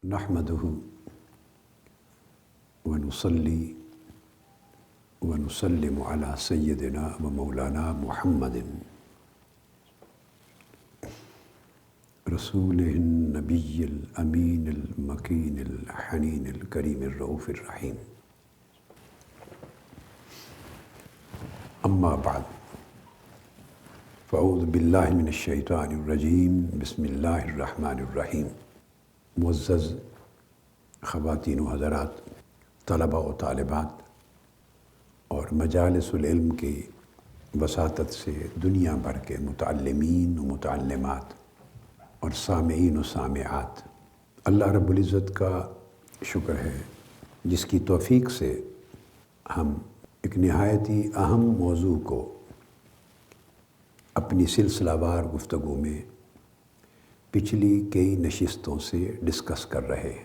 نحمده ونصلي ونسلم على سيدنا ومولانا محمد رسوله النبي الأمين المكين الحنين الكريم الرؤوف الرحيم. أما بعد فأعوذ بالله من الشيطان الرجيم. بسم الله الرحمن الرحيم. معزز خواتین و حضرات، طلباء و طالبات اور مجالس العلم کی وساطت سے دنیا بھر کے متعلمین و متعلمات اور سامعین و سامعات، اللہ رب العزت کا شکر ہے جس کی توفیق سے ہم ایک نہایت ہی اہم موضوع کو اپنی سلسلہ وار گفتگو میں پچھلی کئی نشستوں سے ڈسکس کر رہے ہیں،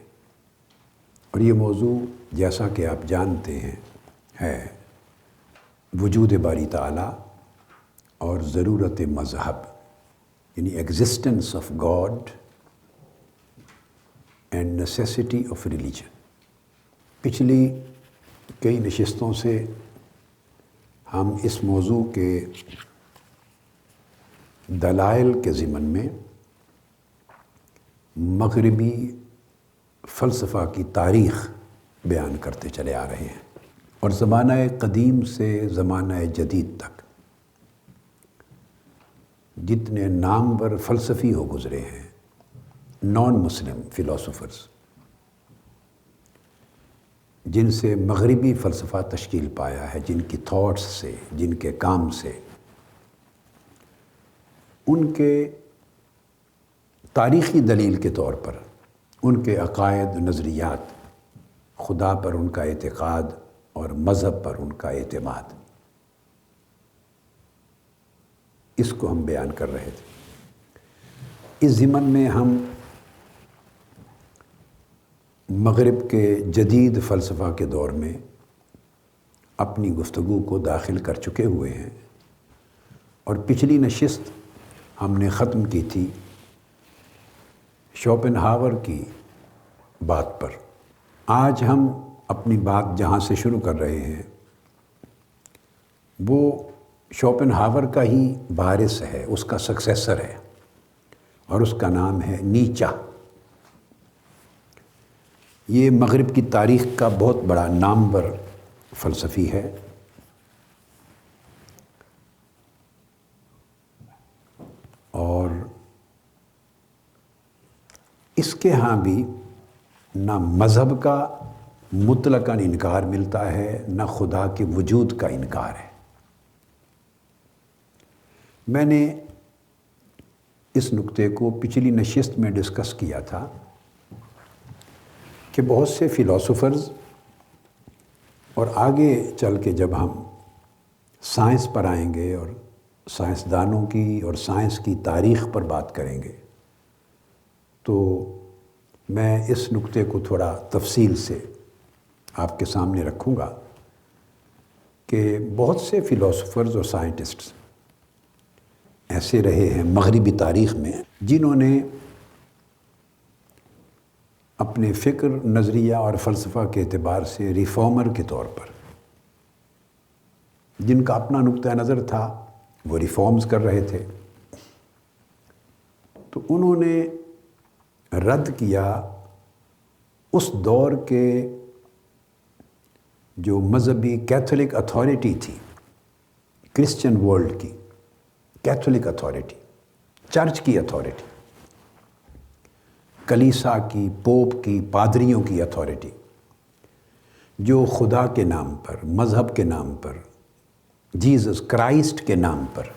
اور یہ موضوع جیسا کہ آپ جانتے ہیں ہے وجود باری تعالیٰ اور ضرورت مذہب، یعنی existence of God and necessity of religion. پچھلی کئی نشستوں سے ہم اس موضوع کے دلائل کے ضمن میں مغربی فلسفہ کی تاریخ بیان کرتے چلے آ رہے ہیں، اور زمانہ قدیم سے زمانہ جدید تک جتنے نامور فلسفی ہو گزرے ہیں، نان مسلم فلاسفرز، جن سے مغربی فلسفہ تشکیل پایا ہے، جن کی تھاٹس سے، جن کے کام سے، ان کے تاریخی دلیل کے طور پر ان کے عقائد، نظریات، خدا پر ان کا اعتقاد اور مذہب پر ان کا اعتماد، اس کو ہم بیان کر رہے تھے۔ اس ضمن میں ہم مغرب کے جدید فلسفہ کے دور میں اپنی گفتگو کو داخل کر چکے ہوئے ہیں، اور پچھلی نشست ہم نے ختم کی تھی شوپنہاور کی بات پر۔ آج ہم اپنی بات جہاں سے شروع کر رہے ہیں وہ شوپنہاور کا ہی وارث ہے، اس کا سکسیسر ہے، اور اس کا نام ہے نیچا۔ یہ مغرب کی تاریخ کا بہت بڑا نامور فلسفی ہے، اور اس کے ہاں بھی نہ مذہب کا مطلقاً انکار ملتا ہے، نہ خدا کے وجود کا انکار ہے۔ میں نے اس نقطے کو پچھلی نشست میں ڈسکس کیا تھا کہ بہت سے فلاسفرز، اور آگے چل کے جب ہم سائنس پر آئیں گے اور سائنسدانوں کی اور سائنس کی تاریخ پر بات کریں گے، تو میں اس نقطے کو تھوڑا تفصیل سے آپ کے سامنے رکھوں گا کہ بہت سے فلاسفرز اور سائنٹسٹس ایسے رہے ہیں مغربی تاریخ میں جنہوں نے اپنے فکر، نظریہ اور فلسفہ کے اعتبار سے ریفارمر کے طور پر، جن کا اپنا نقطہ نظر تھا، وہ ریفارمز کر رہے تھے، تو انہوں نے رد کیا اس دور کے جو مذہبی کیتھولک اتھارٹی تھی، کرسچن ورلڈ کی کیتھولک اتھارٹی، چرچ کی اتھارٹی، کلیسا کی، پوپ کی، پادریوں کی اتھارٹی، جو خدا کے نام پر، مذہب کے نام پر، جیزس کرائسٹ کے نام پر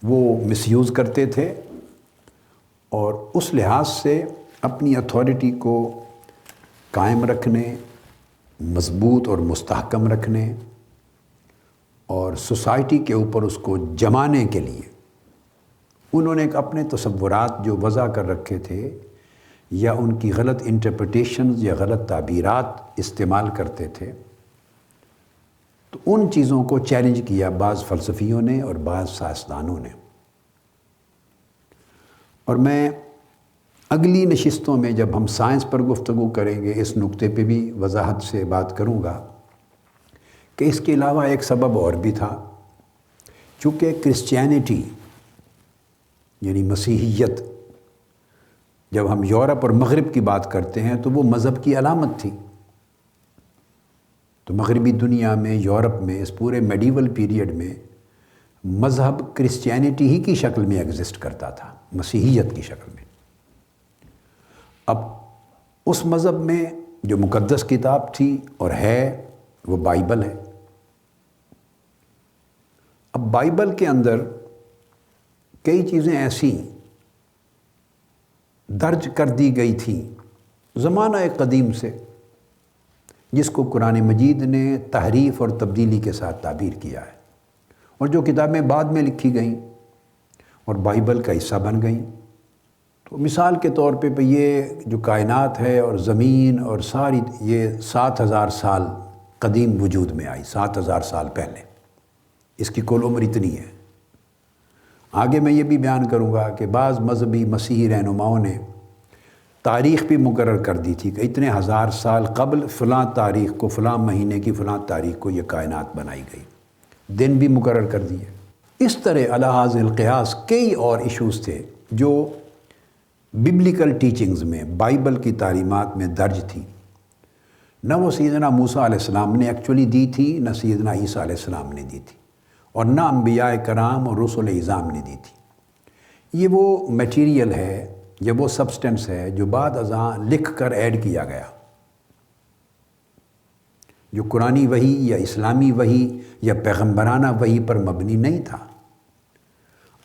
وہ مس یوز کرتے تھے، اور اس لحاظ سے اپنی اتھارٹی کو قائم رکھنے، مضبوط اور مستحکم رکھنے، اور سوسائٹی کے اوپر اس کو جمانے کے لیے انہوں نے اپنے تصورات جو وضع کر رکھے تھے، یا ان کی غلط انٹرپریٹیشنز یا غلط تعبیرات استعمال کرتے تھے، تو ان چیزوں کو چیلنج کیا بعض فلسفیوں نے اور بعض سائنسدانوں نے۔ اور میں اگلی نشستوں میں جب ہم سائنس پر گفتگو کریں گے اس نقطے پہ بھی وضاحت سے بات کروں گا کہ اس کے علاوہ ایک سبب اور بھی تھا. چونکہ کرسچینٹی یعنی مسیحیت جب ہم یورپ اور مغرب کی بات کرتے ہیں تو وہ مذہب کی علامت تھی. تو مغربی دنیا میں، یورپ میں، اس پورے میڈیول پیریڈ میں مذہب کرسچینٹی ہی کی شکل میں ایگزسٹ کرتا تھا، مسیحیت کی شکل میں. اب اس مذہب میں جو مقدس کتاب تھی اور ہے وہ بائبل ہے. اب بائبل کے اندر کئی چیزیں ایسی درج کر دی گئی تھیں زمانہ قدیم سے، جس کو قرآن مجید نے تحریف اور تبدیلی کے ساتھ تعبیر کیا ہے، اور جو کتابیں بعد میں لکھی گئیں اور بائبل کا حصہ بن گئیں. تو مثال کے طور پہ یہ جو کائنات ہے اور زمین اور ساری، یہ 7,000 سال قدیم وجود میں آئی، 7,000 سال پہلے. اس کی کل عمر اتنی ہے. آگے میں یہ بھی بیان کروں گا کہ بعض مذہبی مسیحی رہنماؤں نے تاریخ بھی مقرر کر دی تھی کہ اتنے ہزار سال قبل فلاں تاریخ کو، فلاں مہینے کی فلاں تاریخ کو یہ کائنات بنائی گئی، دن بھی مقرر کر دیے. اس طرح علی ھذا القیاس کئی اور ایشوز تھے جو ببلیکل ٹیچنگز میں، بائبل کی تعلیمات میں درج تھی. نہ وہ سیدنا موسیٰ علیہ السلام نے ایکچولی دی تھی، نہ سیدنا عیسیٰ علیہ السلام نے دی تھی، اور نہ انبیاء کرام اور رسل اعظام نے دی تھی. یہ وہ میٹیریل ہے، یہ وہ سبسٹنس ہے جو بعد ازاں لکھ کر ایڈ کیا گیا، جو قرآنی وحی یا اسلامی وحی یا پیغمبرانہ وحی پر مبنی نہیں تھا.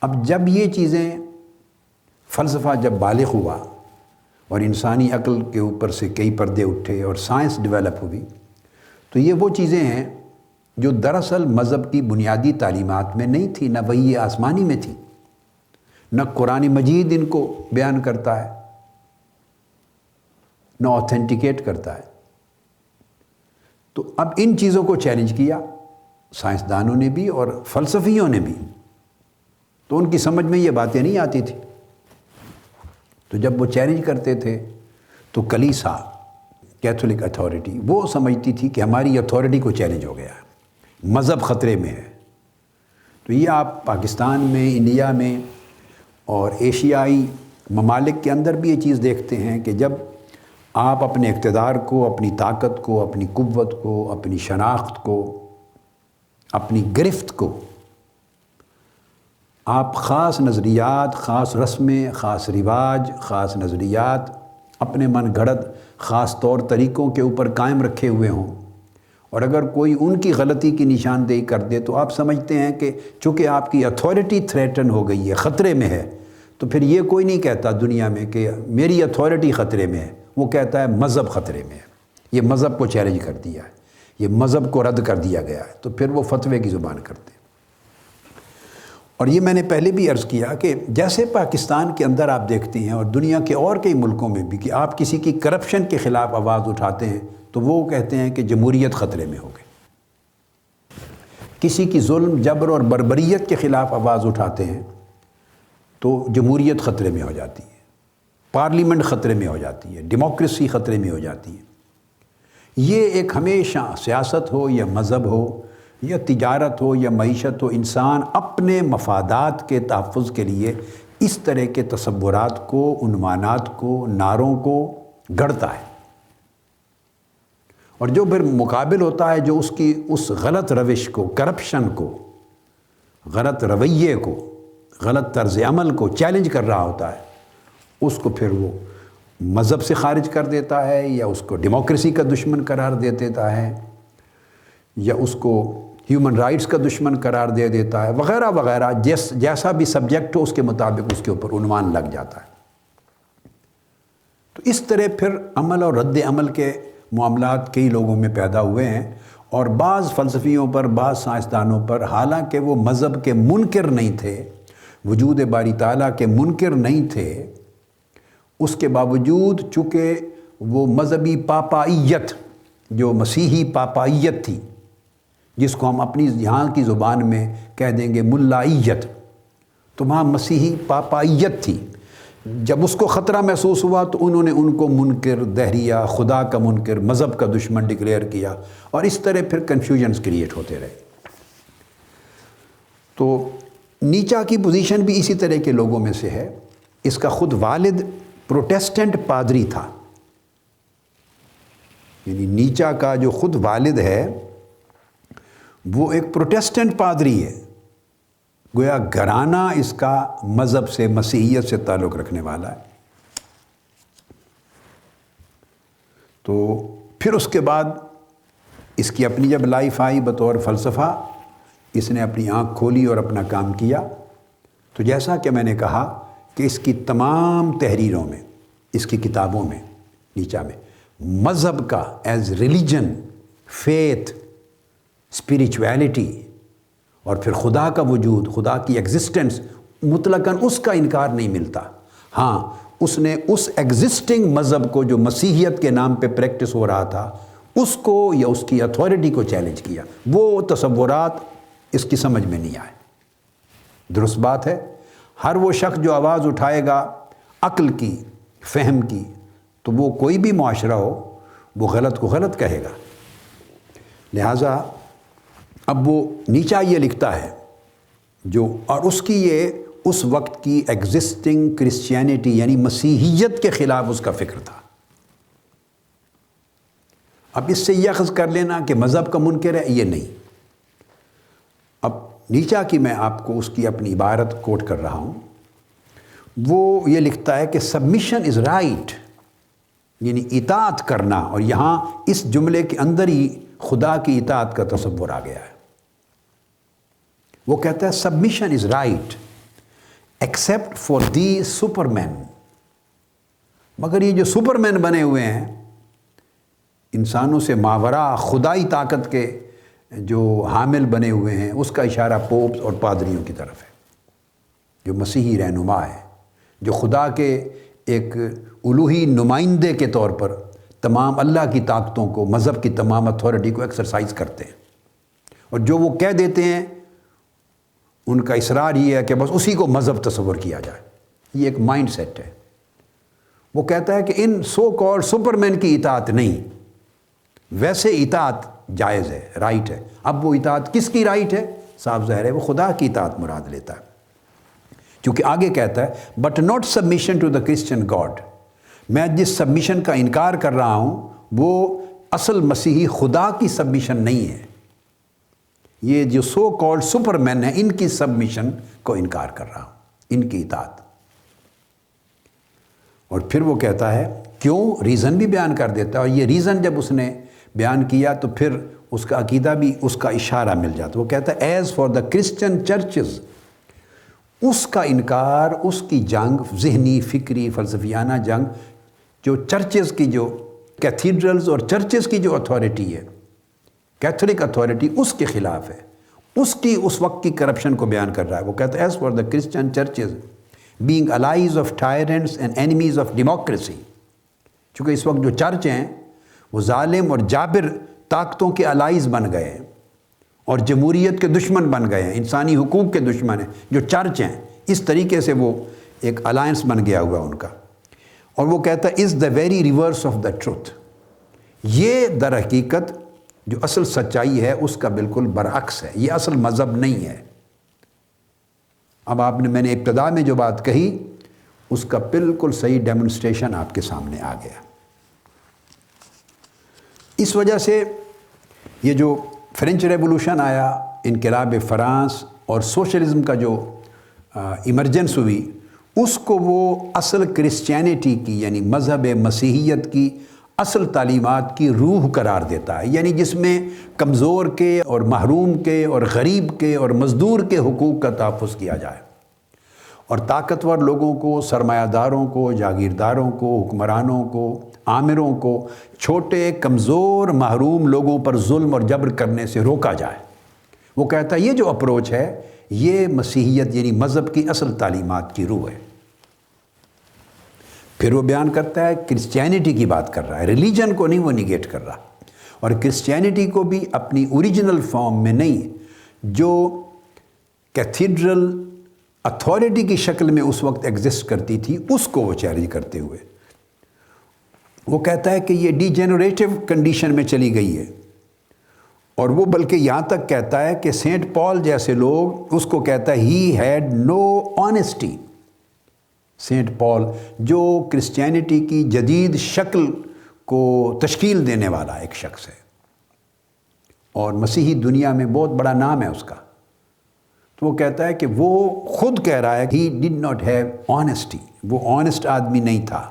اب جب یہ چیزیں، فلسفہ جب بالغ ہوا اور انسانی عقل کے اوپر سے کئی پردے اٹھے اور سائنس ڈیولپ ہوئی، تو یہ وہ چیزیں ہیں جو دراصل مذہب کی بنیادی تعلیمات میں نہیں تھی، نہ وحی آسمانی میں تھی، نہ قرآن مجید ان کو بیان کرتا ہے، نہ آتھینٹیکیٹ کرتا ہے. تو اب ان چیزوں کو چیلنج کیا سائنسدانوں نے بھی اور فلسفیوں نے بھی. تو ان کی سمجھ میں یہ باتیں نہیں آتی تھی. تو جب وہ چیلنج کرتے تھے تو کلیسا، کیتھولک اتھارٹی، وہ سمجھتی تھی کہ ہماری اتھارٹی کو چیلنج ہو گیا ہے، مذہب خطرے میں ہے. تو یہ آپ پاکستان میں، انڈیا میں اور ایشیائی ممالک کے اندر بھی یہ چیز دیکھتے ہیں کہ جب آپ اپنے اقتدار کو، اپنی طاقت کو، اپنی قوت کو، اپنی شناخت کو، اپنی گرفت کو، آپ خاص نظریات، خاص رسمیں، خاص رواج، خاص نظریات، اپنے من گھڑت خاص طور طریقوں کے اوپر قائم رکھے ہوئے ہوں، اور اگر کوئی ان کی غلطی کی نشاندہی کر دے تو آپ سمجھتے ہیں کہ چونکہ آپ کی اتھارٹی تھریٹن ہو گئی ہے، خطرے میں ہے، تو پھر یہ کوئی نہیں کہتا دنیا میں کہ میری اتھارٹی خطرے میں ہے، وہ کہتا ہے مذہب خطرے میں ہے، یہ مذہب کو چیلنج کر دیا ہے، یہ مذہب کو رد کر دیا گیا ہے. تو پھر وہ فتوے کی زبان کرتے ہیں. اور یہ میں نے پہلے بھی عرض کیا کہ جیسے پاکستان کے اندر آپ دیکھتے ہیں اور دنیا کے اور کئی ملکوں میں بھی کہ آپ کسی کی کرپشن کے خلاف آواز اٹھاتے ہیں تو وہ کہتے ہیں کہ جمہوریت خطرے میں ہو گئی. کسی کی ظلم، جبر اور بربریت کے خلاف آواز اٹھاتے ہیں تو جمہوریت خطرے میں ہو جاتی ہے، پارلیمنٹ خطرے میں ہو جاتی ہے، ڈیموکریسی خطرے میں ہو جاتی ہے. یہ ایک ہمیشہ سیاست ہو یا مذہب ہو یا تجارت ہو یا معیشت ہو، انسان اپنے مفادات کے تحفظ کے لیے اس طرح کے تصورات کو، عنوانات کو، نعروں کو گڑھتا ہے. اور جو پھر مقابل ہوتا ہے، جو اس غلط روش کو، کرپشن کو، غلط رویے کو، غلط طرز عمل کو چیلنج کر رہا ہوتا ہے، اس کو پھر وہ مذہب سے خارج کر دیتا ہے، یا اس کو ڈیموکریسی کا دشمن قرار دے دیتا ہے، یا اس کو ہیومن رائٹس کا دشمن قرار دے دیتا ہے، وغیرہ وغیرہ. جیسا بھی سبجیکٹ ہو اس کے مطابق اس کے اوپر عنوان لگ جاتا ہے. تو اس طرح پھر عمل اور رد عمل کے معاملات کئی لوگوں میں پیدا ہوئے ہیں، اور بعض فلسفیوں پر، بعض سائنسدانوں پر، حالانکہ وہ مذہب کے منکر نہیں تھے، وجود باری تعالیٰ کے منکر نہیں تھے، اس کے باوجود چونکہ وہ مذہبی پاپائیت، جو مسیحی پاپائیت تھی، جس کو ہم اپنی یہاں کی زبان میں کہہ دیں گے ملائیت، تو وہاں مسیحی پاپائیت تھی جب اس کو خطرہ محسوس ہوا تو انہوں نے ان کو منکر، دہریہ، خدا کا منکر، مذہب کا دشمن ڈکلیئر کیا، اور اس طرح پھر کنفیوژنز کریٹ ہوتے رہے۔ تو نیچا کی پوزیشن بھی اسی طرح کے لوگوں میں سے ہے۔ اس کا خود والد پروٹیسٹنٹ پادری تھا، یعنی نیچا کا جو خود والد ہے وہ ایک پروٹیسٹنٹ پادری ہے، گویا گھرانہ اس کا مذہب سے، مسیحیت سے تعلق رکھنے والا ہے۔ تو پھر اس کے بعد اس کی اپنی جب لائف آئی بطور فلسفہ، اس نے اپنی آنکھ کھولی اور اپنا کام کیا۔ تو جیسا کہ میں نے کہا کہ اس کی تمام تحریروں میں، اس کی کتابوں میں، نیچا میں مذہب کا ایز ریلیجن، فیتھ، اسپریچویلٹی اور پھر خدا کا وجود، خدا کی ایگزسٹنس، مطلقاً اس کا انکار نہیں ملتا۔ ہاں، اس نے اس ایگزسٹنگ مذہب کو جو مسیحیت کے نام پہ پریکٹس ہو رہا تھا، اس کو یا اس کی اتھارٹی کو چیلنج کیا۔ وہ تصورات اس کی سمجھ میں نہیں آئے۔ درست بات ہے، ہر وہ شخص جو آواز اٹھائے گا عقل کی، فہم کی، تو وہ کوئی بھی معاشرہ ہو، وہ غلط کو غلط کہے گا۔ لہٰذا اب وہ نیچا یہ لکھتا ہے جو، اور اس کی یہ اس وقت کی ایگزسٹنگ کرسچینٹی یعنی مسیحیت کے خلاف اس کا فکر تھا۔ اب اس سے یہ اخذ کر لینا کہ مذہب کا منکر ہے، یہ نہیں۔ اب نیچا کی میں آپ کو اس کی اپنی عبارت کوٹ کر رہا ہوں۔ وہ یہ لکھتا ہے کہ سبمیشن از رائٹ، یعنی اطاعت کرنا، اور یہاں اس جملے کے اندر ہی خدا کی اطاعت کا تصور آ گیا ہے۔ وہ کہتا ہے submission is right except for the superman, مگر یہ جو سپر مین بنے ہوئے ہیں، انسانوں سے ماورا خدائی طاقت کے جو حامل بنے ہوئے ہیں، اس کا اشارہ پوپس اور پادریوں کی طرف ہے، جو مسیحی رہنما ہے، جو خدا کے ایک الوہی نمائندے کے طور پر تمام اللہ کی طاقتوں کو، مذہب کی تمام اتھارٹی کو ایکسرسائز کرتے ہیں، اور جو وہ کہہ دیتے ہیں ان کا اصرار یہ ہے کہ بس اسی کو مذہب تصور کیا جائے۔ یہ ایک مائنڈ سیٹ ہے۔ وہ کہتا ہے کہ ان سو کالڈ سپر مین کی اطاعت نہیں، ویسے اطاعت جائز ہے، رائٹ ہے۔ اب وہ اطاعت کس کی رائٹ ہے؟ صاف ظاہر ہے وہ خدا کی اطاعت مراد لیتا ہے، چونکہ آگے کہتا ہے but not submission to the Christian God, میں جس سبمیشن کا انکار کر رہا ہوں وہ اصل مسیحی خدا کی سبمیشن نہیں ہے، یہ جو سو کالڈ سپر مین ہیں ان کی سبمیشن کو انکار کر رہا ہوں، ان کی اطاعت۔ اور پھر وہ کہتا ہے کیوں، ریزن بھی بیان کر دیتا ہے، اور یہ ریزن جب اس نے بیان کیا تو پھر اس کا عقیدہ بھی اس کا اشارہ مل جاتا۔ وہ کہتا ہے as for the Christian churches, اس کا انکار، اس کی جنگ، ذہنی، فکری، فلسفیانہ جنگ، جو چرچز کی، جو کیتھیڈرلز اور چرچز کی جو اتھارٹی ہے، کیتھولک اتھارٹی، اس کے خلاف ہے، اس کی اس وقت کی کرپشن کو بیان کر رہا ہے۔ وہ کہتا ہے as for the Christian churches being allies of tyrants and enemies of democracy، چونکہ اس وقت جو چرچ ہیں وہ ظالم اور جابر طاقتوں کے الائز بن گئے ہیں اور جمہوریت کے دشمن بن گئے ہیں، انسانی حقوق کے دشمن ہیں جو چرچ ہیں، اس طریقے سے وہ ایک الائنس بن گیا ہوا ان کا۔ اور وہ کہتا ہے is the very reverse of the truth, یہ در حقیقت جو اصل سچائی ہے اس کا بالکل برعکس ہے، یہ اصل مذہب نہیں ہے۔ اب میں نے ابتدا میں جو بات کہی اس کا بالکل صحیح ڈیمونسٹریشن آپ کے سامنے آ گیا۔ اس وجہ سے یہ جو فرینچ ریولوشن آیا، انقلاب فرانس اور سوشلزم کا جو ایمرجنس ہوئی، اس کو وہ اصل کرسچینٹی کی یعنی مذہب مسیحیت کی اصل تعلیمات کی روح قرار دیتا ہے، یعنی جس میں کمزور کے اور محروم کے اور غریب کے اور مزدور کے حقوق کا تحفظ کیا جائے، اور طاقتور لوگوں کو، سرمایہ داروں کو، جاگیرداروں کو، حکمرانوں کو، آمروں کو چھوٹے کمزور محروم لوگوں پر ظلم اور جبر کرنے سے روکا جائے۔ وہ کہتا ہے یہ جو اپروچ ہے یہ مسیحیت یعنی مذہب کی اصل تعلیمات کی روح ہے۔ پھر وہ بیان کرتا ہے کرسچینٹی کی بات کر رہا ہے، ریلیجن کو نہیں وہ نیگیٹ کر رہا، اور کرسچینٹی کو بھی اپنی اوریجنل فارم میں نہیں، جو کیتھیڈرل اتھارٹی کی شکل میں اس وقت ایگزسٹ کرتی تھی، اس کو وہ چیلنج کرتے ہوئے وہ کہتا ہے کہ یہ ڈی جنریٹو کنڈیشن میں چلی گئی ہے، اور وہ بلکہ یہاں تک کہتا ہے کہ سینٹ پال جیسے لوگ اس کو کہتا ہے he had no honesty. Saint Paul جو کرسچینٹی کی جدید شکل کو تشکیل دینے والا ایک شخص ہے اور مسیحی دنیا میں بہت بڑا نام ہے اس کا، تو وہ کہتا ہے کہ وہ خود کہہ رہا ہے کہ he did not have honesty, وہ آنیسٹ آدمی نہیں تھا۔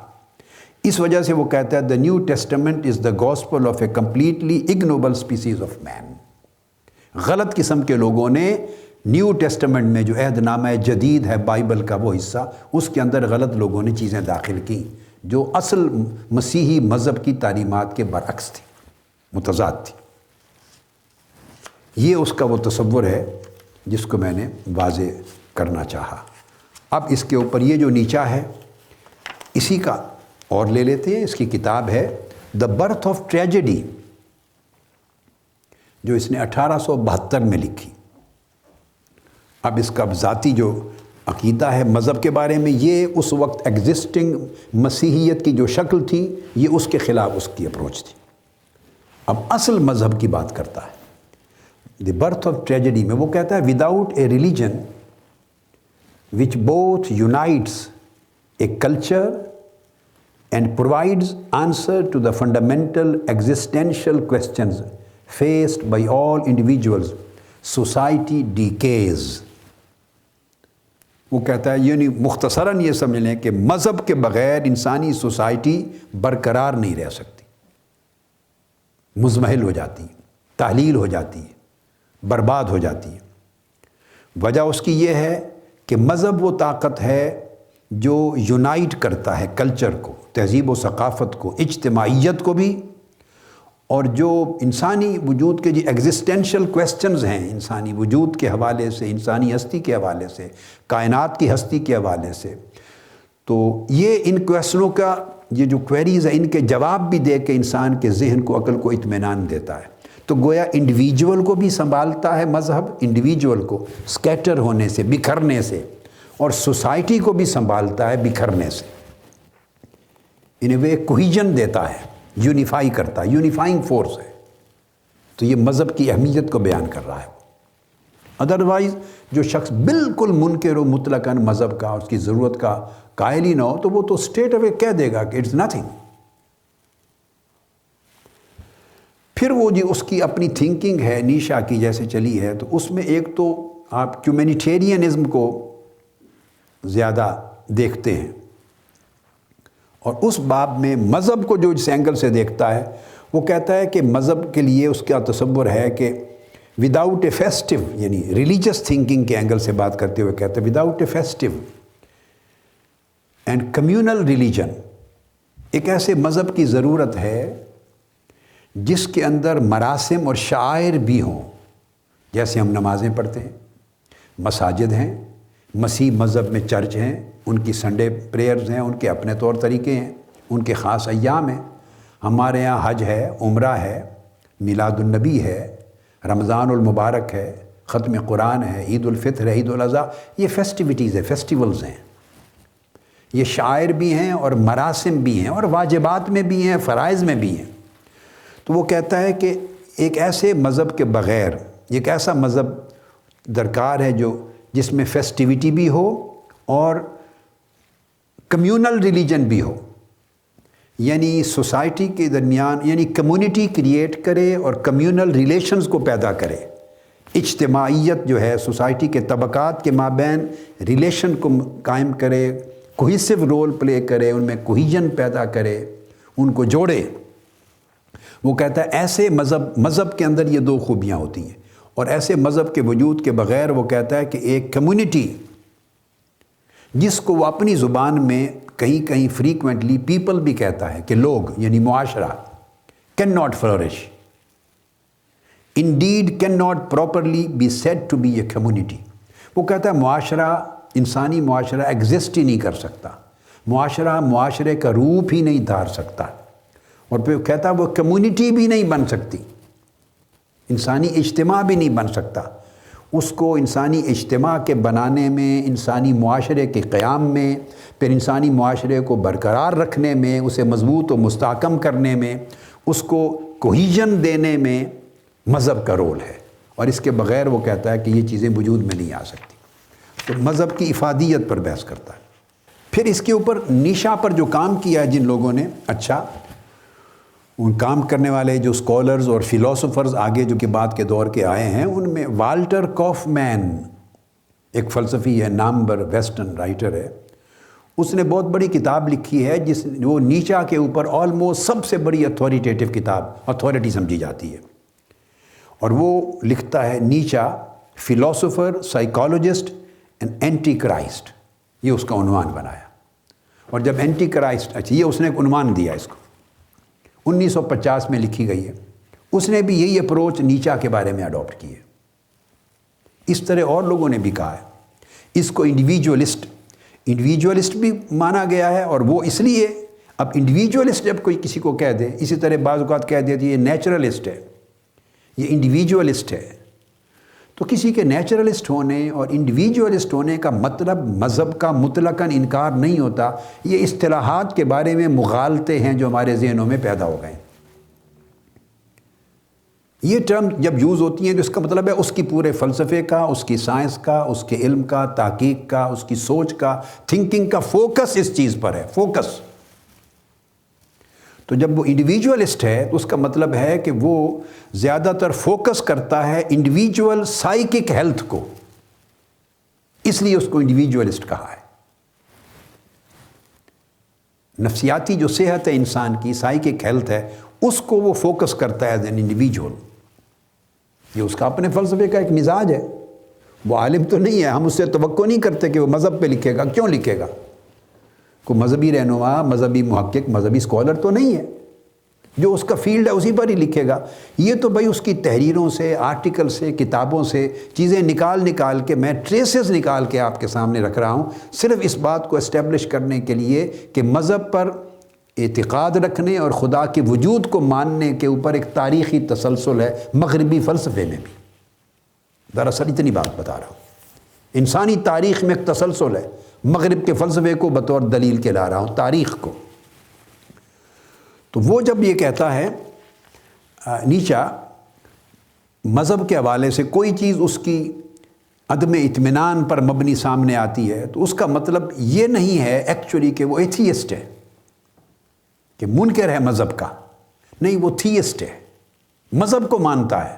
اس وجہ سے وہ کہتا ہے the New Testament is the gospel of a completely ignoble species of man. غلط قسم کے لوگوں نے نیو ٹیسٹمنٹ میں جو عہد نامہ جدید ہے بائبل کا وہ حصہ، اس کے اندر غلط لوگوں نے چیزیں داخل کی جو اصل مسیحی مذہب کی تعلیمات کے برعکس تھی، متضاد تھی۔ یہ اس کا وہ تصور ہے جس کو میں نے واضح کرنا چاہا۔ اب اس کے اوپر یہ جو نیچا ہے اسی کا اور لے لیتے ہیں۔ اس کی کتاب ہے دا برتھ آف ٹریجڈی، جو اس نے 1872 میں لکھی۔ اب اس کا ذاتی جو عقیدہ ہے مذہب کے بارے میں، یہ اس وقت ایگزسٹنگ مسیحیت کی جو شکل تھی یہ اس کے خلاف اس کی اپروچ تھی۔ اب اصل مذہب کی بات کرتا ہے۔ دی برتھ آف ٹریجڈی میں وہ کہتا ہے without a religion which both unites a culture and provides answer to the fundamental existential questions faced by all individuals, society decays۔ وہ کہتا ہے یعنی مختصراً یہ سمجھ لیں کہ مذہب کے بغیر انسانی سوسائٹی برقرار نہیں رہ سکتی، مزمحل ہو جاتی ہے، تحلیل ہو جاتی ہے، برباد ہو جاتی ہے۔ وجہ اس کی یہ ہے کہ مذہب وہ طاقت ہے جو یونائٹ کرتا ہے کلچر کو، تہذیب و ثقافت کو، اجتماعیت کو بھی، اور جو انسانی وجود کے جو ایگزسٹینشل کویسچنز ہیں انسانی وجود کے حوالے سے، انسانی ہستی کے حوالے سے، کائنات کی ہستی کے حوالے سے، تو یہ ان کویسچنوں کا یہ جو کوئریز ہیں ان کے جواب بھی دے کے انسان کے ذہن کو، عقل کو اطمینان دیتا ہے۔ تو گویا انڈیویجول کو بھی سنبھالتا ہے مذہب، انڈیویجول کو سکیٹر ہونے سے، بکھرنے سے، اور سوسائٹی کو بھی سنبھالتا ہے بکھرنے سے۔ انہیں وہ کوہیجن دیتا ہے، یونیفائی کرتا ہے، یونیفائنگ فورس ہے۔ تو یہ مذہب کی اہمیت کو بیان کر رہا ہے۔ ادروائز جو شخص بالکل منکر و مطلقاً مذہب کا، اس کی ضرورت کا قائل ہی نہ ہو، تو وہ تو اسٹریٹ اوے کہہ دے گا کہ اٹس نتھنگ۔ پھر وہ جی اس کی اپنی تھنکنگ ہے نیشا کی جیسے چلی ہے، تو اس میں ایک تو آپ ہیومینیٹیرینزم کو زیادہ دیکھتے ہیں، اور اس باب میں مذہب کو جو اس اینگل سے دیکھتا ہے وہ کہتا ہے کہ مذہب کے لیے اس کا تصور ہے کہ وداؤٹ اے فیسٹو، یعنی ریلیجس تھنکنگ کے اینگل سے بات کرتے ہوئے کہتا ہے وداؤٹ اے فیسٹو اینڈ کمیونل ریلیجن، ایک ایسے مذہب کی ضرورت ہے جس کے اندر مراسم اور شعائر بھی ہوں، جیسے ہم نمازیں پڑھتے ہیں، مساجد ہیں، مسیح مذہب میں چرچ ہیں، ان کی سنڈے پریئرز ہیں، ان کے اپنے طور طریقے ہیں، ان کے خاص ایام ہیں۔ ہمارے یہاں حج ہے، عمرہ ہے، میلاد النبی ہے، رمضان المبارک ہے، ختم قرآن ہے، عید الفطر ہے، عید الاضحیٰ، یہ فیسٹیوٹیز ہیں، فیسٹیولز ہیں، یہ شعائر بھی ہیں اور مراسم بھی ہیں اور واجبات میں بھی ہیں، فرائض میں بھی ہیں۔ تو وہ کہتا ہے کہ ایک ایسے مذہب کے بغیر، ایک ایسا مذہب درکار ہے جو جس میں فیسٹیوٹی بھی ہو اور کمیونل ریلیجن بھی ہو، یعنی سوسائٹی کے درمیان، یعنی کمیونٹی کریٹ کرے اور کمیونل ریلیشنز کو پیدا کرے، اجتماعیت جو ہے سوسائٹی کے طبقات کے مابین ریلیشن کو قائم کرے، کوہیسو رول پلے کرے، ان میں کوہیجن پیدا کرے، ان کو جوڑے۔ وہ کہتا ہے ایسے مذہب کے اندر یہ دو خوبیاں ہوتی ہیں، اور ایسے مذہب کے وجود کے بغیر وہ کہتا ہے کہ ایک کمیونٹی جس کو وہ اپنی زبان میں کہیں کہیں فریکوینٹلی پیپل بھی کہتا ہے کہ لوگ، یعنی معاشرہ، can not flourish, indeed can not properly be said to be a community. وہ کہتا ہے معاشرہ، انسانی معاشرہ ایگزسٹ ہی نہیں کر سکتا، معاشرہ معاشرے کا روپ ہی نہیں دھار سکتا، اور پھر کہتا ہے وہ کمیونٹی بھی نہیں بن سکتی، انسانی اجتماع بھی نہیں بن سکتا۔ اس کو انسانی اجتماع کے بنانے میں، انسانی معاشرے کے قیام میں، پھر انسانی معاشرے کو برقرار رکھنے میں، اسے مضبوط و مستحکم کرنے میں، اس کو کوہیژن دینے میں مذہب کا رول ہے، اور اس کے بغیر وہ کہتا ہے کہ یہ چیزیں وجود میں نہیں آ سکتی۔ تو مذہب کی افادیت پر بحث کرتا ہے۔ پھر اس کے اوپر نیشا پر جو کام کیا ہے جن لوگوں نے، اچھا ان کام کرنے والے جو اسکالرز اور فلاسفرز آگے جو کہ بعد کے دور کے آئے ہیں، ان میں والٹر کافمین ایک فلسفی ہے، نامور ویسٹرن رائٹر ہے، اس نے بہت بڑی کتاب لکھی ہے جس وہ نیچا کے اوپر آلموسٹ سب سے بڑی اتھارٹیٹیو کتاب، اتھارٹی سمجھی جاتی ہے، اور وہ لکھتا ہے Nietzsche philosopher, psychologist and antichrist, یہ اس کا عنوان بنایا۔ اور جب اینٹی کرائسٹ، اچھا یہ اس نے ایک عنوان دیا اس کو، 1950 میں لکھی گئی ہے، اس نے بھی یہی اپروچ نیچا کے بارے میں اڈاپٹ کی ہے۔ اس طرح اور لوگوں نے بھی کہا ہے۔ اس کو انڈیویجولسٹ بھی مانا گیا ہے، اور وہ اس لیے، اب انڈیویجولسٹ جب کوئی کسی کو کہہ دے، اسی طرح بعض اوقات کہہ دیتی ہے یہ نیچرلسٹ ہے، یہ انڈیویجولسٹ ہے، تو کسی کے نیچرلسٹ ہونے اور انڈیویجولسٹ ہونے کا مطلب مذہب کا مطلقاً انکار نہیں ہوتا۔ یہ اصطلاحات کے بارے میں مغالطے ہیں جو ہمارے ذہنوں میں پیدا ہو گئے۔ یہ ٹرم جب یوز ہوتی ہیں تو اس کا مطلب ہے اس کی پورے فلسفے کا، اس کی سائنس کا، اس کے علم کا، تحقیق کا، اس کی سوچ کا، تھنکنگ کا فوکس اس چیز پر ہے، فوکس۔ تو جب وہ انڈیویجولسٹ ہے تو اس کا مطلب ہے کہ وہ زیادہ تر فوکس کرتا ہے انڈیویجول سائیکک ہیلتھ کو، اس لیے اس کو انڈیویجولسٹ کہا ہے۔ نفسیاتی جو صحت ہے انسان کی، سائیکک ہیلتھ ہے، اس کو وہ فوکس کرتا ہے ایز این انڈیویجول۔ یہ اس کا اپنے فلسفے کا ایک مزاج ہے۔ وہ عالم تو نہیں ہے، ہم اس سے توقع نہیں کرتے کہ وہ مذہب پہ لکھے گا، کیوں لکھے گا؟ کوئی مذہبی رہنما، مذہبی محقق، مذہبی اسکالر تو نہیں ہے، جو اس کا فیلڈ ہے اسی پر ہی لکھے گا۔ یہ تو بھائی اس کی تحریروں سے، آرٹیکل سے، کتابوں سے چیزیں نکال کے میں ٹریسز نکال کے آپ کے سامنے رکھ رہا ہوں، صرف اس بات کو اسٹیبلش کرنے کے لیے کہ مذہب پر اعتقاد رکھنے اور خدا کے وجود کو ماننے کے اوپر ایک تاریخی تسلسل ہے مغربی فلسفے میں بھی۔ دراصل اتنی بات بتا رہا ہوں، انسانی تاریخ میں ایک تسلسل ہے، مغرب کے فلسفے کو بطور دلیل کے لا رہا ہوں، تاریخ کو۔ تو وہ جب یہ کہتا ہے نیچا، مذہب کے حوالے سے کوئی چیز اس کی عدم اطمینان پر مبنی سامنے آتی ہے، تو اس کا مطلب یہ نہیں ہے ایکچولی کہ وہ ایتھیسٹ ہے، کہ منکر ہے مذہب کا، نہیں، وہ تھیسٹ ہے، مذہب کو مانتا ہے،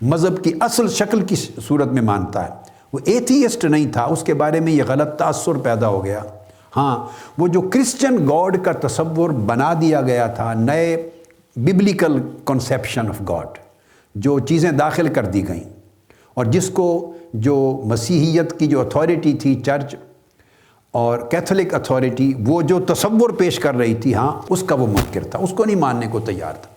مذہب کی اصل شکل کی صورت میں مانتا ہے۔ وہ ایتھیسٹ نہیں تھا، اس کے بارے میں یہ غلط تاثر پیدا ہو گیا۔ ہاں، وہ جو کرسچن گاڈ کا تصور بنا دیا گیا تھا، نئے ببلیکل کنسیپشن آف گاڈ، جو چیزیں داخل کر دی گئیں، اور جس کو جو مسیحیت کی جو اتھارٹی تھی، چرچ اور کیتھولک اتھارٹی، وہ جو تصور پیش کر رہی تھی، ہاں، اس کا وہ منکر تھا، اس کو نہیں ماننے کو تیار تھا،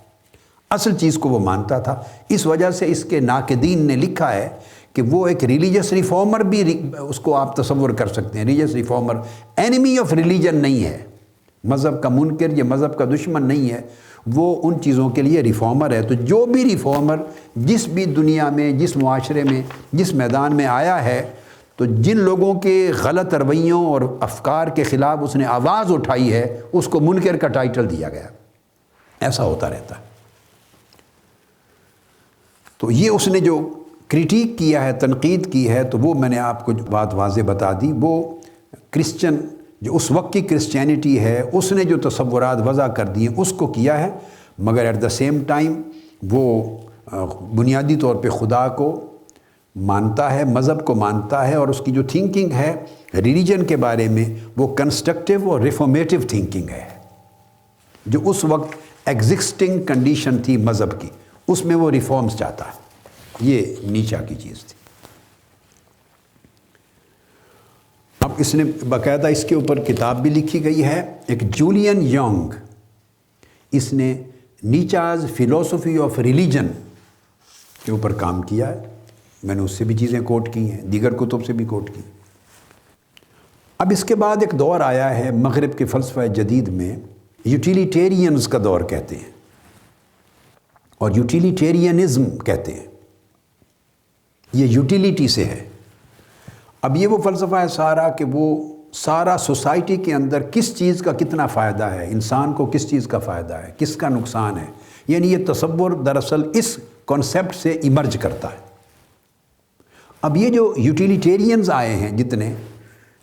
اصل چیز کو وہ مانتا تھا۔ اس وجہ سے اس کے ناقدین نے لکھا ہے کہ وہ ایک ریلیجس ریفارمر بھی، اس کو آپ تصور کر سکتے ہیں، religious reformer, enemy of religion نہیں ہے، مذہب کا منکر یا مذہب کا دشمن نہیں ہے، وہ ان چیزوں کے لیے ریفارمر ہے۔ تو جو بھی ریفارمر جس بھی دنیا میں، جس معاشرے میں، جس میدان میں آیا ہے، تو جن لوگوں کے غلط رویوں اور افکار کے خلاف اس نے آواز اٹھائی ہے، اس کو منکر کا ٹائٹل دیا گیا۔ ایسا ہوتا رہتا ہے۔ تو یہ اس نے جو کرٹیک کیا ہے، تنقید کی ہے، تو وہ میں نے آپ کو بات واضح بتا دی۔ وہ کرسچن، جو اس وقت کی کرسچینٹی ہے، اس نے جو تصورات وضع کر دی ہیں، اس کو کیا ہے، مگر ایٹ دا سیم ٹائم وہ بنیادی طور پہ خدا کو مانتا ہے، مذہب کو مانتا ہے، اور اس کی جو تھنکنگ ہے ریلیجن کے بارے میں، وہ کنسٹرکٹیو اور ریفارمیٹیو تھنکنگ ہے، جو اس وقت ایگزسٹنگ کنڈیشن تھی مذہب کی، اس میں وہ ریفارمز چاہتا ہے۔ یہ نیچا کی چیز تھی۔ اب اس نے باقاعدہ اس کے اوپر کتاب بھی لکھی گئی ہے، ایک جولین یونگ، اس نے نیچاز فلسفی آف ریلیجن کے اوپر کام کیا ہے، میں نے اس سے بھی چیزیں کوٹ کی ہیں، دیگر کتب سے بھی کوٹ کی۔ اب اس کے بعد ایک دور آیا ہے مغرب کے فلسفہ جدید میں، یوٹیلیٹیرینز کا دور کہتے ہیں، اور یوٹیلیٹیرینزم کہتے ہیں۔ یہ یوٹیلیٹی سے ہے۔ اب یہ وہ فلسفہ ہے سارا کہ وہ سارا سوسائٹی کے اندر کس چیز کا کتنا فائدہ ہے، انسان کو کس چیز کا فائدہ ہے، کس کا نقصان ہے، یعنی یہ تصور دراصل اس کانسیپٹ سے ایمرج کرتا ہے۔ اب یہ جو یوٹیلیٹیرینز آئے ہیں جتنے،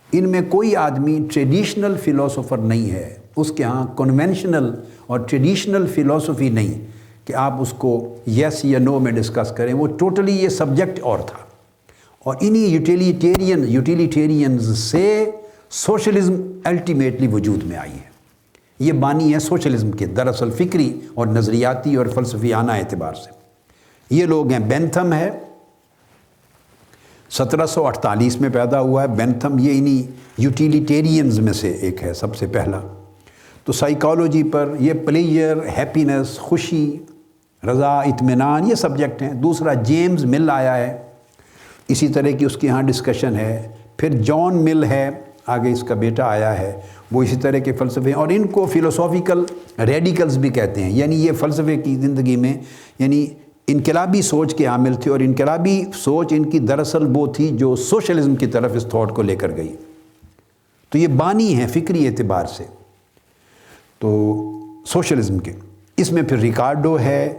ان میں کوئی آدمی ٹریڈیشنل فلاسفر نہیں ہے، اس کے ہاں کنونشنل اور ٹریڈیشنل فلاسفی نہیں کہ آپ اس کو یس یا نو میں ڈسکس کریں، وہ ٹوٹلی یہ سبجیکٹ اور تھا۔ اور انہی یوٹیلیٹیرینز سے سوشلزم الٹیمیٹلی وجود میں آئی ہے۔ یہ بانی ہے سوشلزم کے دراصل فکری اور نظریاتی اور فلسفیانہ اعتبار سے۔ یہ لوگ ہیں، بینتھم ہے، 1748 میں پیدا ہوا ہے بینتھم، یہ انہی یوٹیلیٹیرینز میں سے ایک ہے سب سے پہلا۔ تو سائیکالوجی پر یہ پلیجر، ہیپینس، خوشی، رضا، اطمینان، یہ سبجیکٹ ہیں۔ دوسرا جیمز مل آیا ہے، اسی طرح کی اس کے ہاں ڈسکشن ہے۔ پھر جان مل ہے، آگے اس کا بیٹا آیا ہے، وہ اسی طرح کے فلسفے، اور ان کو فلسافیکل ریڈیکلز بھی کہتے ہیں، یعنی یہ فلسفے کی زندگی میں یعنی انقلابی سوچ کے عامل تھے، اور انقلابی سوچ ان کی دراصل وہ تھی جو سوشلزم کی طرف اس تھاٹ کو لے کر گئی۔ تو یہ بانی ہیں فکری اعتبار سے تو سوشلزم کے۔ اس میں پھر ریکارڈو ہے،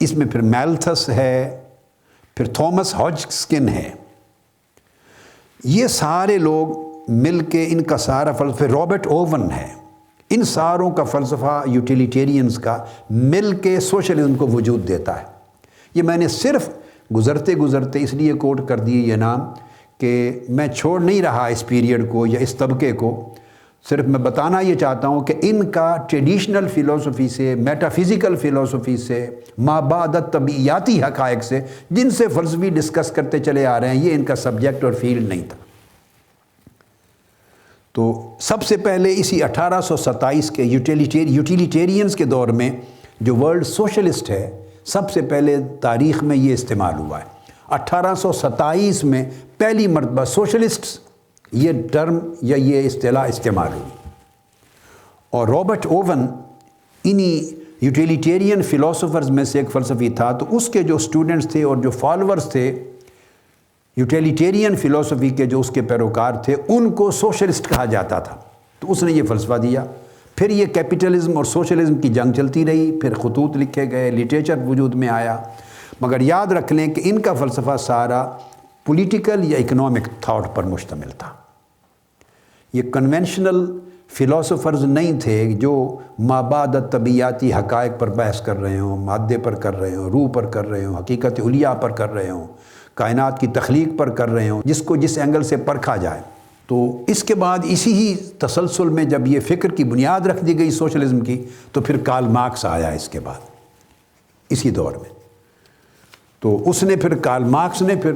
اس میں پھر میلتھس ہے، پھر تھامس ہاجسکن ہے۔ یہ سارے لوگ مل کے ان کا سارا فلسفہ، رابرٹ اوون ہے، ان ساروں کا فلسفہ یوٹیلیٹیرینز کا مل کے سوشلزم کو وجود دیتا ہے۔ یہ میں نے صرف گزرتے گزرتے اس لیے کوٹ کر دیے یہ نام کہ میں چھوڑ نہیں رہا اس پیریڈ کو یا اس طبقے کو، صرف میں بتانا یہ چاہتا ہوں کہ ان کا ٹریڈیشنل فلسفی سے، میٹا فزیکل فلسفی سے، مابعد طبیعیاتی حقائق سے جن سے فلسفی ڈسکس کرتے چلے آ رہے ہیں، یہ ان کا سبجیکٹ اور فیلڈ نہیں تھا۔ تو سب سے پہلے اسی 1827 کے یوٹیلیٹیرینز کے دور میں جو ورلڈ سوشلسٹ ہے، سب سے پہلے تاریخ میں یہ استعمال ہوا ہے۔ 1827 میں پہلی مرتبہ سوشلسٹس یہ ٹرم یا یہ اصطلاح استعمال ہوئی، اور رابرٹ اوون انہی یوٹیلیٹیرین فلاسفرز میں سے ایک فلسفی تھا۔ تو اس کے جو اسٹوڈنٹس تھے اور جو فالورز تھے یوٹیلیٹیرین فلسفی کے، جو اس کے پیروکار تھے، ان کو سوشلسٹ کہا جاتا تھا۔ تو اس نے یہ فلسفہ دیا۔ پھر یہ کیپٹلزم اور سوشلزم کی جنگ چلتی رہی، پھر خطوط لکھے گئے، لٹریچر وجود میں آیا، مگر یاد رکھ لیں کہ ان کا فلسفہ سارا پولیٹیکل یا اکنامک تھاٹ پر مشتمل تھا۔ یہ کنونشنل فلاسفرز نہیں تھے جو مابعد طبیعیاتی حقائق پر بحث کر رہے ہوں، مادے پر کر رہے ہوں، روح پر کر رہے ہوں، حقیقت علیہ پر کر رہے ہوں، کائنات کی تخلیق پر کر رہے ہوں، جس کو جس اینگل سے پرکھا جائے۔ تو اس کے بعد اسی ہی تسلسل میں جب یہ فکر کی بنیاد رکھ دی گئی سوشلزم کی، تو پھر کارل مارکس آیا اس کے بعد اسی دور میں۔ تو اس نے پھر کارل مارکس نے پھر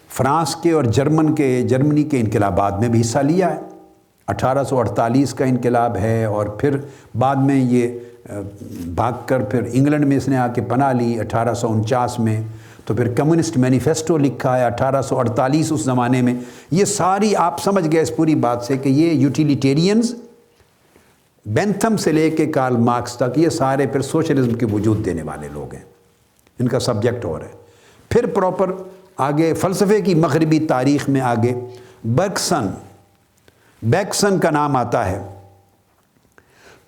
فرانس کے اور جرمنی کے انقلابات میں بھی حصہ لیا ہے۔ 1848 کا انقلاب ہے، اور پھر بعد میں یہ بھاگ کر پھر انگلینڈ میں اس نے آ کے پناہ لی 1849 میں۔ تو پھر کمیونسٹ مینیفیسٹو لکھا ہے 1848 اس زمانے میں۔ یہ ساری آپ سمجھ گئے اس پوری بات سے کہ یہ یوٹیلیٹیرینز بینتھم سے لے کے کارل مارکس تک یہ سارے پھر سوشلزم کے وجود دینے والے لوگ ہیں، ان کا سبجیکٹ اور ہے۔ پھر پراپر آگے فلسفے کی مغربی تاریخ میں آگے بیکسن کا نام آتا ہے۔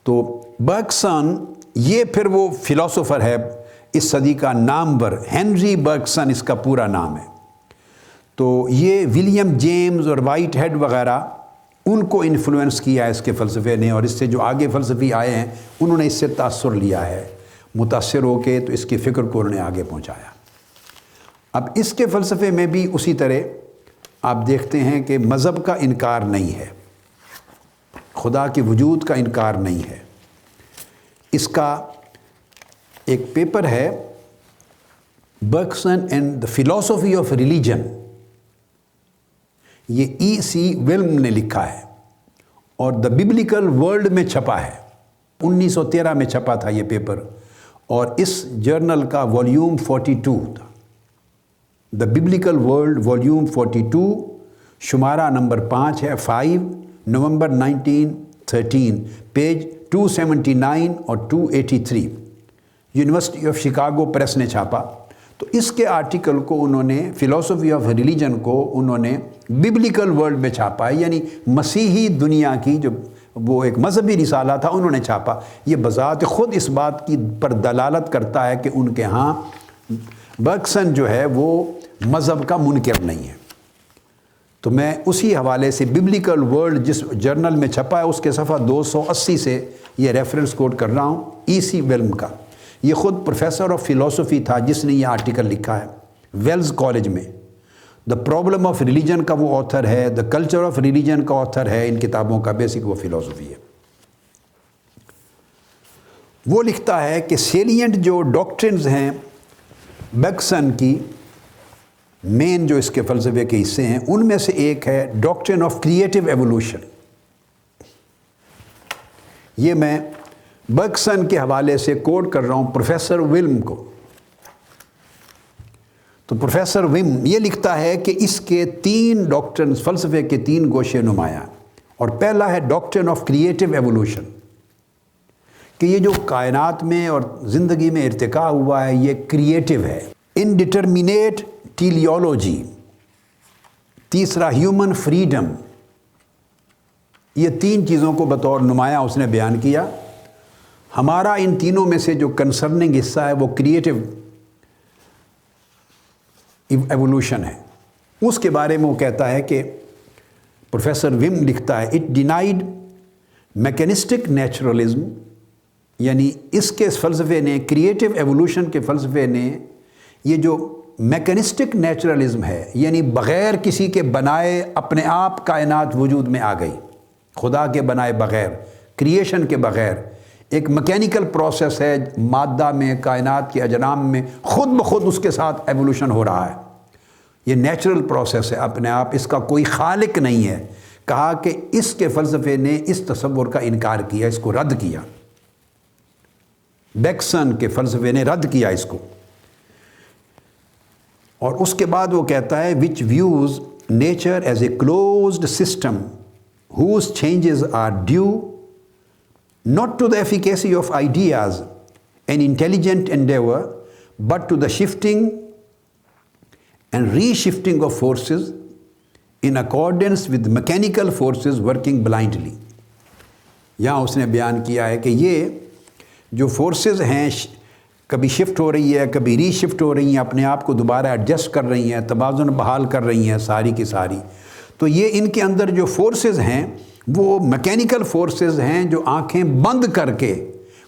تو برگسن یہ پھر وہ فلاسفر ہے اس صدی کا نامور، ہنری برگسن اس کا پورا نام ہے۔ تو یہ ولیم جیمز اور وائٹ ہیڈ وغیرہ ان کو انفلوئنس کیا ہے اس کے فلسفے نے، اور اس سے جو آگے فلسفی آئے ہیں انہوں نے اس سے تاثر لیا ہے، متاثر ہو کے تو اس کی فکر کو انہوں نے آگے پہنچایا۔ اب اس کے فلسفے میں بھی اسی طرح آپ دیکھتے ہیں کہ مذہب کا انکار نہیں ہے، خدا کے وجود کا انکار نہیں ہے۔ اس کا ایک پیپر ہے برگسن and the philosophy of religion, یہ E.C. ولم نے لکھا ہے، اور دا ببلیکل ورلڈ میں چھپا ہے، 1913 میں چھپا تھا یہ پیپر، اور اس جرنل کا والیوم 42 تھا، دا ببلیکل ورلڈ والیوم 42، شمارہ نمبر 5 ہے، 5 نومبر 1913، پیج 279 اور 283، یونیورسٹی آف شکاگو پریس نے چھاپا۔ تو تو اس کے آرٹیکل کو انہوں نے فلاسفی آف ریلیجن کو انہوں نے ببلیکل ورلڈ میں چھاپا ہے، یعنی مسیحی دنیا کی جو وہ ایک مذہبی رسالہ تھا انہوں نے چھاپا۔ یہ بذات خود اس بات کی پر دلالت کرتا ہے کہ ان کے ہاں برگسن جو ہے وہ مذہب کا منکر نہیں ہے۔ تو میں اسی حوالے سے ببلیکل ورلڈ جس جرنل میں چھپا ہے اس کے صفحہ 280 سے یہ ریفرنس کوٹ کر رہا ہوں، ای.سی. ویلم کا۔ یہ خود پروفیسر آف فلاسفی تھا جس نے یہ آرٹیکل لکھا ہے ویلز کالج میں۔ دا پرابلم آف ریلیجن کا وہ آتھر ہے، دا کلچر آف ریلیجن کا آتھر ہے، ان کتابوں کا بیسک وہ فلاسفی ہے۔ وہ لکھتا ہے کہ سیلینٹ جو ڈاکٹرنز ہیں برگسن کی، مین جو اس کے فلسفے کے حصے ہیں، ان میں سے ایک ہے ڈاکٹرن آف کریٹو ایوولوشن۔ یہ میں برگسن کے حوالے سے کوٹ کر رہا ہوں پروفیسر ویلم کو۔ تو پروفیسر ویم یہ لکھتا ہے کہ اس کے 3 ڈاکٹرنز، فلسفے کے 3 گوشے نمایاں، اور پہلا ہے ڈاکٹرن آف کریٹو ایوولوشن، کہ یہ جو کائنات میں اور زندگی میں ارتقاء ہوا ہے یہ کریٹو ہے۔ انڈٹرمینیٹ ٹیلیولوجی، تیسرا ہیومن فریڈم، یہ 3 چیزوں کو بطور نمایاں اس نے بیان کیا۔ ہمارا ان تینوں میں سے جو کنسرننگ حصہ ہے وہ کریٹو ایوولوشن ہے۔ اس کے بارے میں وہ کہتا ہے کہ پروفیسر ویم لکھتا ہے اٹ ڈینائڈ میکینسٹک نیچرلزم، یعنی اس کے فلسفے نے، کریٹو ایوولوشن کے فلسفے نے، یہ جو میکینسٹک نیچرلزم ہے یعنی بغیر کسی کے بنائے اپنے آپ کائنات وجود میں آ گئی، خدا کے بنائے بغیر، کریشن کے بغیر، ایک میکینیکل پروسیس ہے مادہ میں، کائنات کے اجرام میں خود بخود اس کے ساتھ ایوولوشن ہو رہا ہے، یہ نیچرل پروسیس ہے اپنے آپ، اس کا کوئی خالق نہیں ہے۔ کہا کہ اس کے فلسفے نے اس تصور کا انکار کیا، اس کو رد کیا، برگسن کے فلسفے نے رد کیا اس کو۔ اور اس کے بعد وہ کہتا ہے which views nature as a closed system whose changes are due not to the efficacy of ideas and intelligent endeavor but to the shifting and reshifting of forces in accordance with mechanical forces working blindly۔ یہاں اس نے بیان کیا ہے کہ یہ جو forces ہیں کبھی شفٹ ہو رہی ہے، کبھی ری شفٹ ہو رہی ہیں، اپنے آپ کو دوبارہ ایڈجسٹ کر رہی ہیں، توازن بحال کر رہی ہیں ساری کی ساری، تو یہ ان کے اندر جو فورسز ہیں وہ میکینیکل فورسز ہیں جو آنکھیں بند کر کے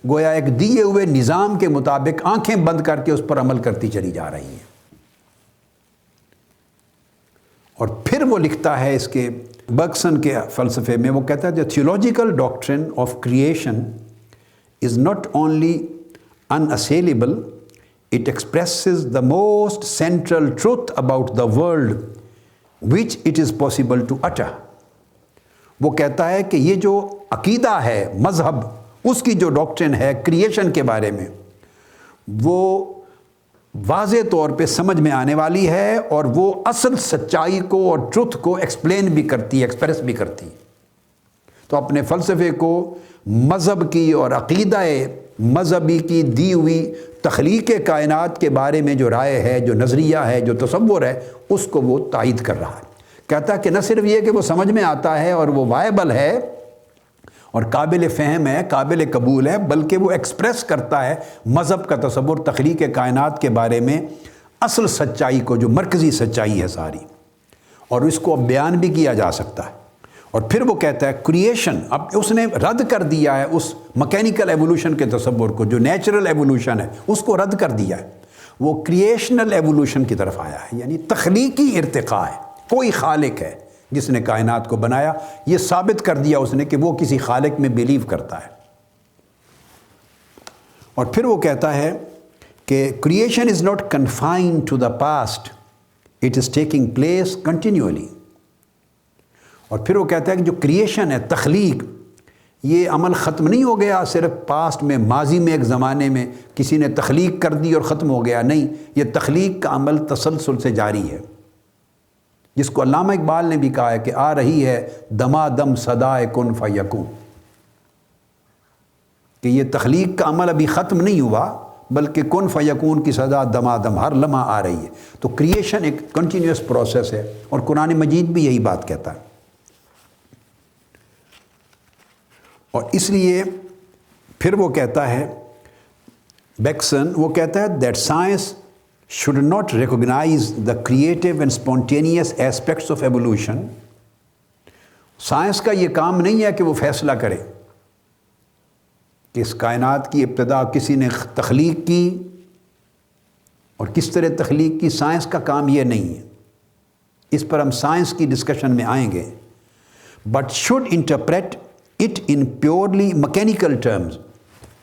گویا ایک دیے ہوئے نظام کے مطابق آنکھیں بند کر کے اس پر عمل کرتی چلی جا رہی ہیں۔ اور پھر وہ لکھتا ہے اس کے برگسن کے فلسفے میں، وہ کہتا ہے the theological doctrine of creation is not only unassailable, it expresses the most central truth about the world which it is possible to utter۔ وہ کہتا ہے کہ یہ جو عقیدہ ہے مذہب، اس کی جو ڈاکٹرن ہے کریشن کے بارے میں، وہ واضح طور پہ سمجھ میں آنے والی ہے اور وہ اصل سچائی کو اور ٹروتھ کو ایکسپلین بھی کرتی ہے، ایکسپریس بھی کرتی۔ تو اپنے فلسفے کو مذہب کی اور عقیدہ مذہبی کی دی ہوئی تخلیق کائنات کے بارے میں جو رائے ہے، جو نظریہ ہے، جو تصور ہے، اس کو وہ تائید کر رہا ہے۔ کہتا ہے کہ نہ صرف یہ کہ وہ سمجھ میں آتا ہے اور وہ وائبل ہے اور قابل فہم ہے، قابل قبول ہے، بلکہ وہ ایکسپریس کرتا ہے مذہب کا تصور تخلیق کائنات کے بارے میں، اصل سچائی کو، جو مرکزی سچائی ہے ساری، اور اس کو بیان بھی کیا جا سکتا ہے۔ اور پھر وہ کہتا ہے کریشن، اب اس نے رد کر دیا ہے اس مکینیکل ایوولوشن کے تصور کو، جو نیچرل ایوولوشن ہے اس کو رد کر دیا ہے، وہ کریشنل ایوولوشن کی طرف آیا ہے، یعنی تخلیقی ارتقاء ہے، کوئی خالق ہے جس نے کائنات کو بنایا، یہ ثابت کر دیا اس نے کہ وہ کسی خالق میں بیلیو کرتا ہے۔ اور پھر وہ کہتا ہے کہ creation is not confined to the past, it is taking place continuously. اور پھر وہ کہتا ہے کہ جو کریشن ہے، تخلیق، یہ عمل ختم نہیں ہو گیا صرف پاسٹ میں، ماضی میں ایک زمانے میں کسی نے تخلیق کر دی اور ختم ہو گیا، نہیں، یہ تخلیق کا عمل تسلسل سے جاری ہے، جس کو علامہ اقبال نے بھی کہا ہے کہ آ رہی ہے دمادم صدائے کن فیکون، کہ یہ تخلیق کا عمل ابھی ختم نہیں ہوا، بلکہ کن فیکون کی صدا دمادم ہر لمحہ آ رہی ہے۔ تو کریشن ایک کنٹینیوس پروسیس ہے، اور قرآن مجید بھی یہی بات کہتا ہے۔ اور اس لیے پھر وہ کہتا ہے بیکسن، وہ کہتا ہے that science should not recognize the creative and spontaneous aspects of evolution۔ Science کا یہ کام نہیں ہے کہ وہ فیصلہ کرے کہ اس کائنات کی ابتدا کسی نے تخلیق کی اور کس طرح تخلیق کی۔ سائنس کا کام یہ نہیں ہے، اس پر ہم سائنس کی ڈسکشن میں آئیں گے۔ But should interpret it in purely mechanical terms.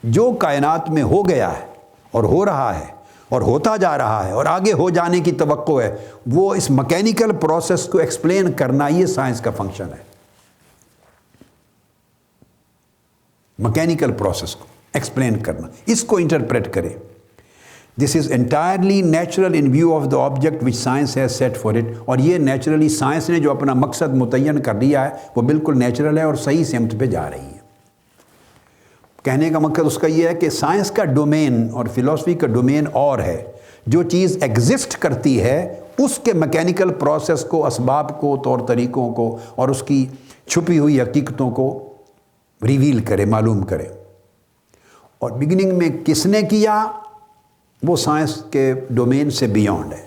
جو کائنات میں ہو گیا ہے اور ہو رہا ہے اور ہوتا جا رہا ہے اور آگے ہو جانے کی توقع ہے، وہ اس میکینیکل پروسیس کو ایکسپلین کرنا، یہ سائنس کا فنکشن ہے۔ میکینیکل پروسیس کو ایکسپلین کرنا، اس کو انٹرپریٹ کرے۔ This is entirely natural in view of the object which science has set for it. اور یہ نیچرلی سائنس نے جو اپنا مقصد متعین کر لیا ہے وہ بالکل نیچرل ہے اور صحیح سمت پہ جا رہی ہے۔ کہنے کا مقصد اس کا یہ ہے کہ سائنس کا ڈومین اور فلسفی کا ڈومین اور ہے۔ جو چیز ایگزسٹ کرتی ہے اس کے میکینیکل پروسیس کو، اسباب کو، طور طریقوں کو اور اس کی چھپی ہوئی حقیقتوں کو ریویل کرے، معلوم کرے۔ اور بگننگ میں کس نے کیا، وہ سائنس کے ڈومین سے بیونڈ ہے۔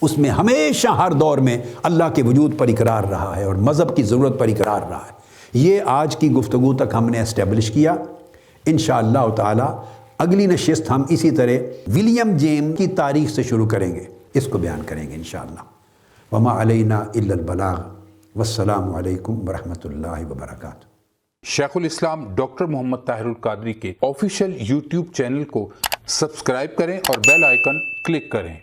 اس میں ہمیشہ ہر دور میں اللہ کے وجود پر اقرار رہا ہے اور مذہب کی ضرورت پر اقرار رہا ہے۔ یہ آج کی گفتگو تک ہم نے اسٹیبلش کیا۔ انشاءاللہ تعالی اگلی نشست ہم اسی طرح ولیم جیمز کی تاریخ سے شروع کریں گے، اس کو بیان کریں گے انشاءاللہ۔ وما علینا الا البلاغ، والسلام علیکم ورحمۃ اللہ وبرکاتہ۔ شیخ الاسلام ڈاکٹر محمد طاہر القادری کے آفیشیل یوٹیوب چینل کو سبسکرائب کریں اور بیل آئیکن کلک کریں۔